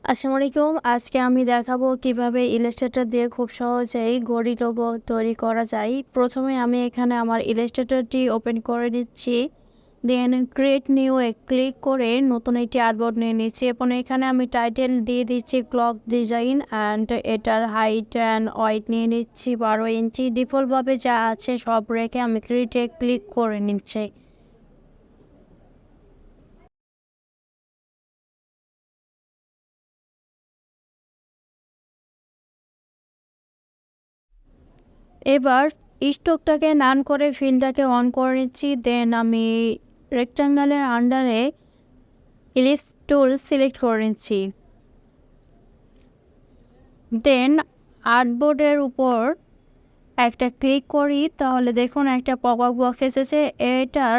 আসসালামু আলাইকুম। আজকে আমি দেখাবো কিভাবে ইলাস্ট্রেটর দিয়ে খুব সহজেই ঘড়ি লোগো তৈরি করা যায়। প্রথমে আমি এখানে আমার ইলাস্ট্রেটরটি ওপেন করে নিচ্ছি। দেন ক্রিয়েট নিউ এ ক্লিক করে নতুন একটি আর্টবোর্ড নিয়ে নিচ্ছি এবং এখানে আমি টাইটেল দিয়ে দিচ্ছি ক্লক ডিজাইন অ্যান্ড এটার হাইট অ্যান্ড ওয়েট নিয়ে নিচ্ছি 12 ইঞ্চি। ডিফল্টভাবে যা আছে সব রেখে আমি ক্রিয়েটে ক্লিক করে নিচ্ছি। এবার স্টকটাকে নান করে ফিলটাকে অন করে নিচ্ছি। দেন আমি রেক্টাঙ্গেলের আন্ডারে ইলিপস টুল সিলেক্ট করে নিচ্ছি। দেন আর্টবোর্ডের উপর একটা ক্লিক করি, তাহলে দেখুন একটা পপ আপ বক্স এসেছে। এটার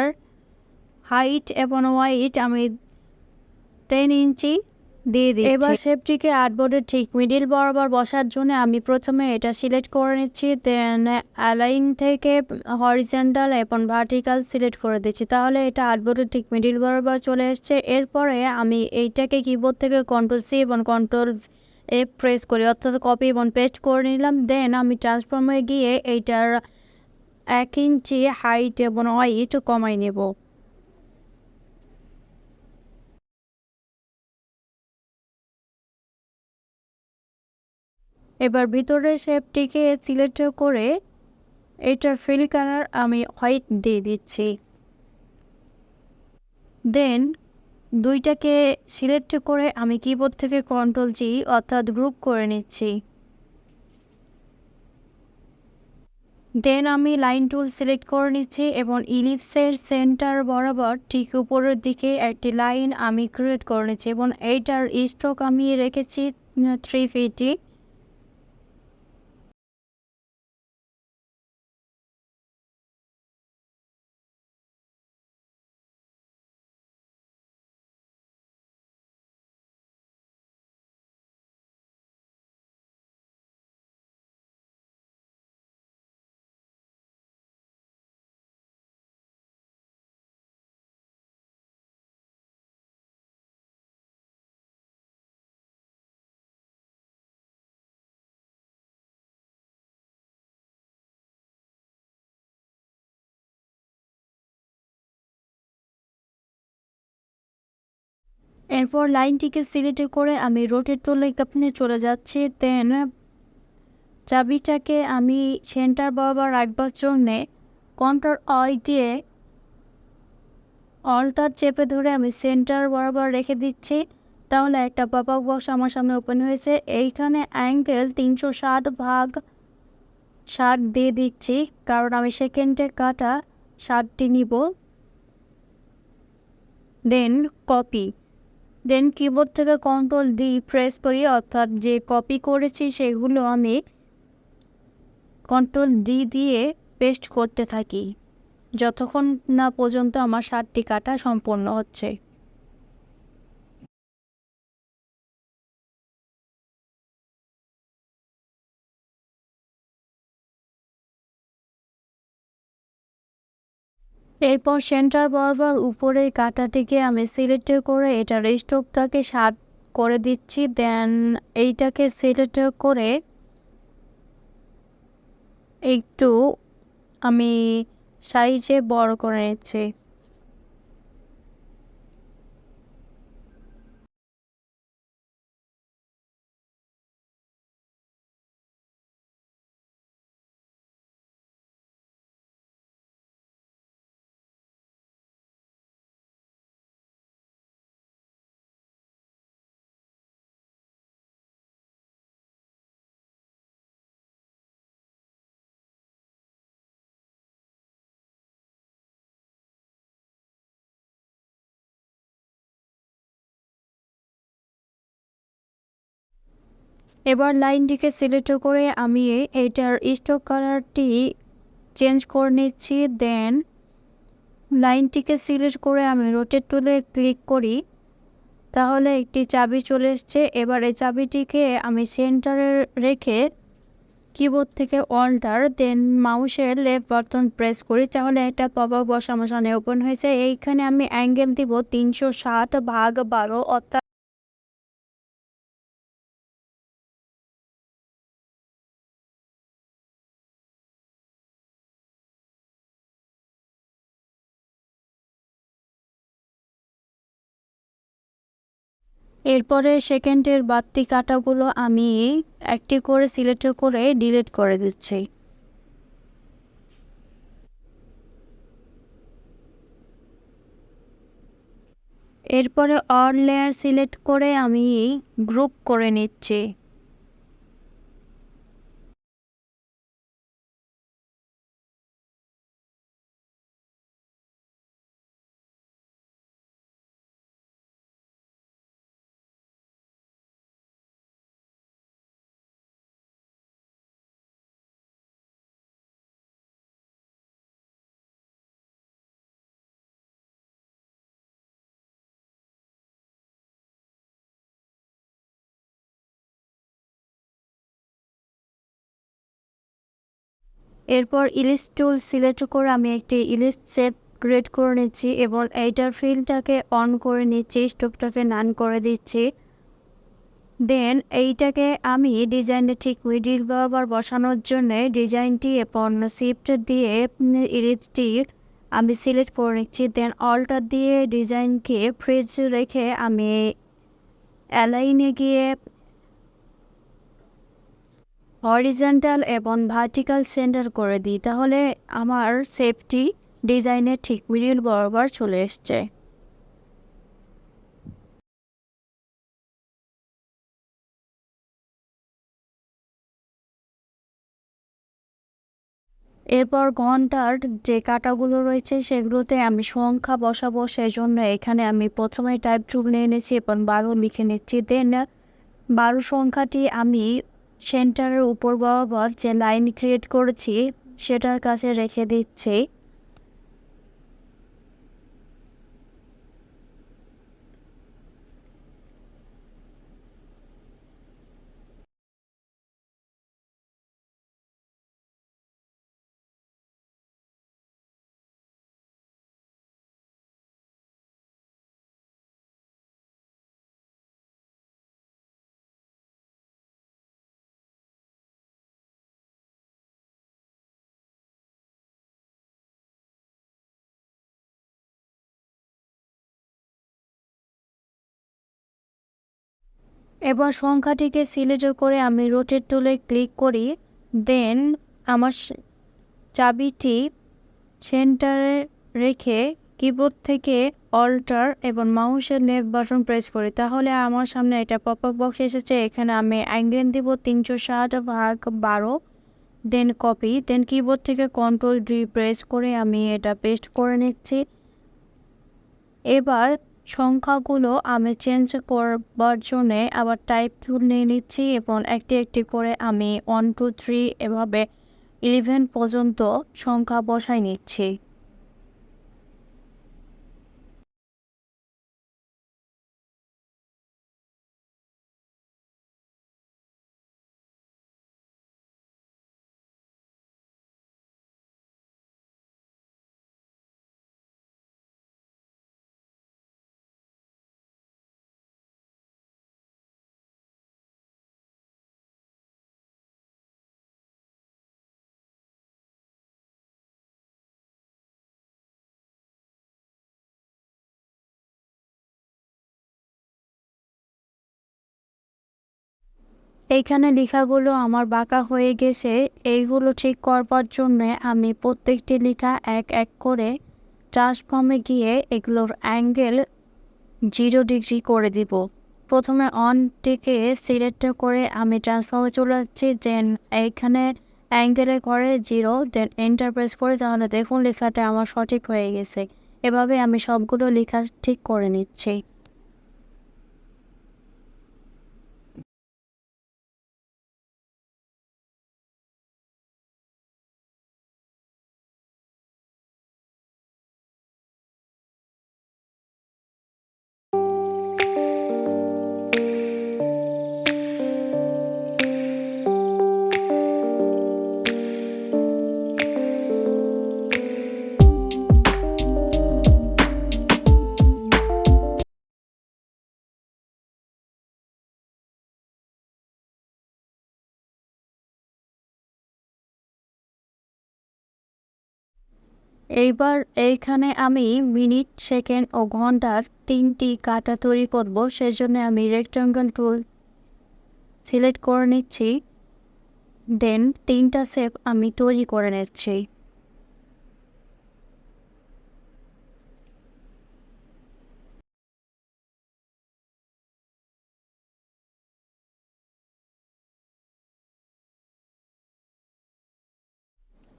হাইট এবং ওয়াইট আমি 10 ইঞ্চি দিয়ে দিই। এবার শেপটিকে আর্টবোর্ডের ঠিক মিডিল বরাবর বসার জন্য আমি প্রথমে এটা সিলেক্ট করে নিচ্ছি। দেন অ্যালাইন থেকে হরিজন্টাল এবং ভার্টিক্যাল সিলেক্ট করে দিচ্ছি, তাহলে এটা আর্টবোর্ডের ঠিক মিডিল বরাবর চলে এসছে। এরপরে আমি এইটাকে কিবোর্ড থেকে Ctrl+C এবং Ctrl+F প্রেস করি, অর্থাৎ কপি এবং পেস্ট করে নিলাম। দেন আমি ট্রান্সফর্মে গিয়ে এইটার 1 ইঞ্চি হাইট এবং ওয়াইট কমাই নেব। এবার ভিতরের শেপটিকে সিলেক্ট করে এটার ফিল কালার আমি হোয়াইট দিয়ে দিচ্ছি। দেন দুইটাকে সিলেক্ট করে আমি কিবোর্ড থেকে Ctrl+G অর্থাৎ গ্রুপ করে নিচ্ছি। দেন আমি লাইন টুল সিলেক্ট করে নিচ্ছি এবং ইলিপসের সেন্টার বরাবর ঠিক উপরের দিকে একটি লাইন আমি ক্রিয়েট করে নিচ্ছি এবং এইটার স্ট্রোক আমি রেখেছি 350। এরপর লাইনটিকে সিলেক্ট করে আমি রোটেট টুলে আপনি চলে যাচ্ছি। দেন চাবিটাকে আমি সেন্টার বরাবর রাখবার জন্যে Ctrl+I দিয়ে অলটা চেপে ধরে আমি সেন্টার বরাবর রেখে দিচ্ছি। তাহলে একটা পপ আপ বক্স আমার সামনে ওপেন হয়েছে। এইখানে অ্যাঙ্গেল 360 দিয়ে দিচ্ছি, কারণ আমি সেকেন্ডে কাটা 60টি নিব। দেন কপি। দেন কিবোর্ড থেকে Ctrl+D প্রেস করি, অর্থাৎ যে কপি করেছি সেগুলো আমি Ctrl+D দিয়ে পেস্ট করতে থাকি যতক্ষণ না পর্যন্ত আমার 60টি কাটা সম্পূর্ণ হচ্ছে। এরপর সেন্টার বরাবর উপরের কাঁটাটিকে আমি সিলেক্ট করে এটার স্ট্রোকটাকে 60 করে দিচ্ছি। দেন এইটাকে সিলেক্ট করে একটু আমি সাইজে বড় করে নিচ্ছি। এবার লাইনটিকে সিলেক্ট করে আমি এইটার স্ট্রোক কালারটি চেঞ্জ করে নিচ্ছি। দেন লাইনটিকে সিলেক্ট করে আমি রোটেট টুলে ক্লিক করি, তাহলে একটি চাবি চলে এসছে। এবার এই চাবিটিকে আমি সেন্টারে রেখে কিবোর্ড থেকে অল্টার দেন মাউসের লেফট বাটন প্রেস করি, তাহলে একটা পপ আপ বক্স আমার সামনে ওপেন হয়েছে। এইখানে আমি অ্যাঙ্গেল দিব 360/12, অর্থাৎ এরপরে সেকেন্ডের বাড়তি কাটাগুলো আমি একটি করে সিলেক্ট করে ডিলিট করে দিচ্ছি। এরপরে অল লেয়ার সিলেক্ট করে আমি গ্রুপ করে নিচ্ছি। এরপর ইলিপস টুল সিলেক্ট করে আমি একটি ইলিপস শেপ ক্রিয়েট করে নিচ্ছি এবং এইটার ফিলটাকে অন করে নিচ্ছি, স্টোভটাকে নান করে দিচ্ছি। দেন এইটাকে আমি ডিজাইনটা ঠিক মিডিল বরাবর বসানোর জন্য ডিজাইনটি এবং শিফট দিয়ে ইলিপসটি আমি সিলেক্ট করে নিচ্ছি। দেন অল্টার দিয়ে ডিজাইনকে ফ্রিজ রেখে আমি অ্যালাইনে গিয়ে হরিজন্টাল এবং ভার্টিক্যাল সেন্টার করে দিই, তাহলে আমার শেপটি ডিজাইনের ঠিক মিডিল বরাবর চলে এসছে। এরপর ঘন্টার যে কাটাগুলো রয়েছে সেগুলোতে আমি সংখ্যা বসাবো, সেজন্য এখানে আমি প্রথমে টাইপ টুল নিয়ে নিচ্ছি এবং 12 লিখে নিচ্ছি। দেন 12 সংখ্যাটি আমি সেন্টারের উপর বরাবর যে লাইন ক্রিয়েট করেছি সেটার কাছে রেখে দিচ্ছি। এবার সংখ্যাটিকে সিলেক্ট করে আমি রোটেট টুলে ক্লিক করি। দেন আমার চাবিটি সেন্টারে রেখে কিবোর্ড থেকে অল্টার এবং মাউসের লেফট বাটন প্রেস করি, তাহলে আমার সামনে একটা পপ আপ বক্স এসেছে। এখানে আমি অ্যাঙ্গেল দিব 360/12। দেন কপি, দেন কিবোর্ড থেকে কন্ট্রোল-D প্রেস করে আমি এটা পেস্ট করে নিচ্ছি। এবার সংখ্যাগুলো আমি চেঞ্জ করবার জন্যে আবার টাইপ টুল নিয়ে নিচ্ছি এবং একটি একটি করে আমি 1 2 3 এভাবে 11 পর্যন্ত সংখ্যা বসাই নিচ্ছি। এইখানে লেখাগুলো আমার বাঁকা হয়ে গেছে। এইগুলো ঠিক করবার জন্য আমি প্রত্যেকটি লেখা এক এক করে ট্রান্সফর্মে গিয়ে এগুলোর অ্যাঙ্গেল 0 ডিগ্রি করে দিব। প্রথমে অনটিকে সিলেক্ট করে আমি ট্রান্সফর্মে চলে যাচ্ছি। দেন এইখানে অ্যাঙ্গেলে করে 0, দেন এন্টার প্রেস করে, তাহলে দেখুন লেখাটা আমার সঠিক হয়ে গেছে। এভাবে আমি সবগুলো লেখা ঠিক করে নিচ্ছি। এইবার এইখানে আমি মিনিট, সেকেন্ড ও ঘন্টার 3টি কাটা তৈরি করব। সেজন্য আমি রেক্ট্যাঙ্গল টুল সিলেক্ট করে নিচ্ছি, দেন 3টা শেপ আমি তৈরি করে নিচ্ছি।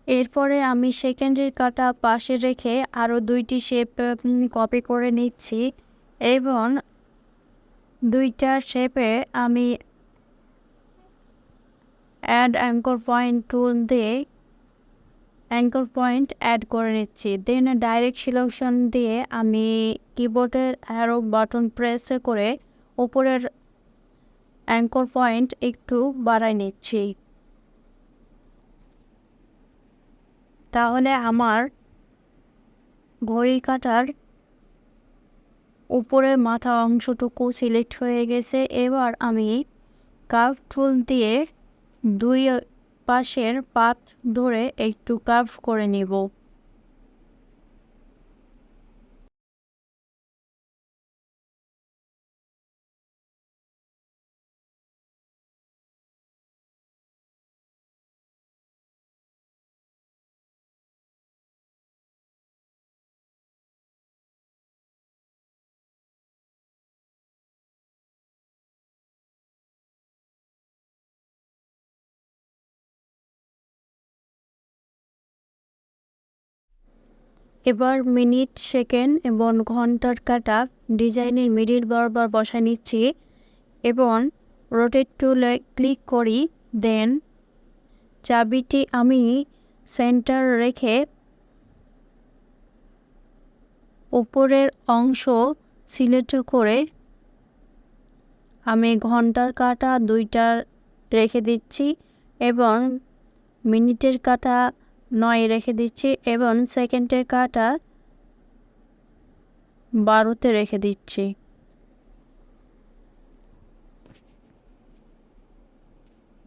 এরপরে আমি সেকেন্ডের কাটা পাশে রেখে আরও 2টি শেপ কপি করে নিচ্ছি এবং 2টা শেপে আমি অ্যাড অ্যাঙ্কর পয়েন্ট টুল দিয়ে অ্যাঙ্কর পয়েন্ট অ্যাড করে নিচ্ছি। দেন ডাইরেক্ট সিলেকশন দিয়ে আমি কিবোর্ডের অ্যারো বাটন প্রেস করে উপরের অ্যাঙ্কর পয়েন্ট একটু বাড়াই নিচ্ছি। তাহলে আমার ঘড়ি কাঁটার উপরের মাথা অংশটুকু সিলেক্ট হয়ে গেছে। এবার আমি কার্ভ টুল দিয়ে 2 পাশের পাত ধরে একটু কার্ভ করে নিব। এবার মিনিট, সেকেন্ড এবং ঘন্টার কাটা ডিজাইনের মিডিল বরাবর বসায় নিচ্ছি এবং রোটেট টুলে ক্লিক করি। দেন চাবিটি আমি সেন্টার রেখে উপরের অংশ সিলেক্ট করে আমি ঘন্টার কাটা 2টা রেখে দিচ্ছি এবং মিনিটের কাটা 9 রেখে দিচ্ছি এবং সেকেন্ডের কাটা 12তে রেখে দিচ্ছি।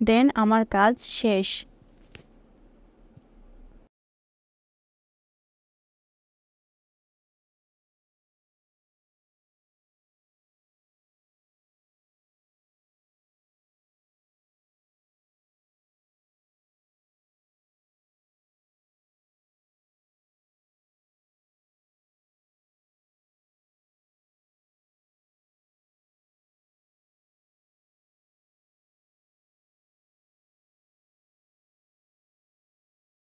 দেন আমার কাজ শেষ।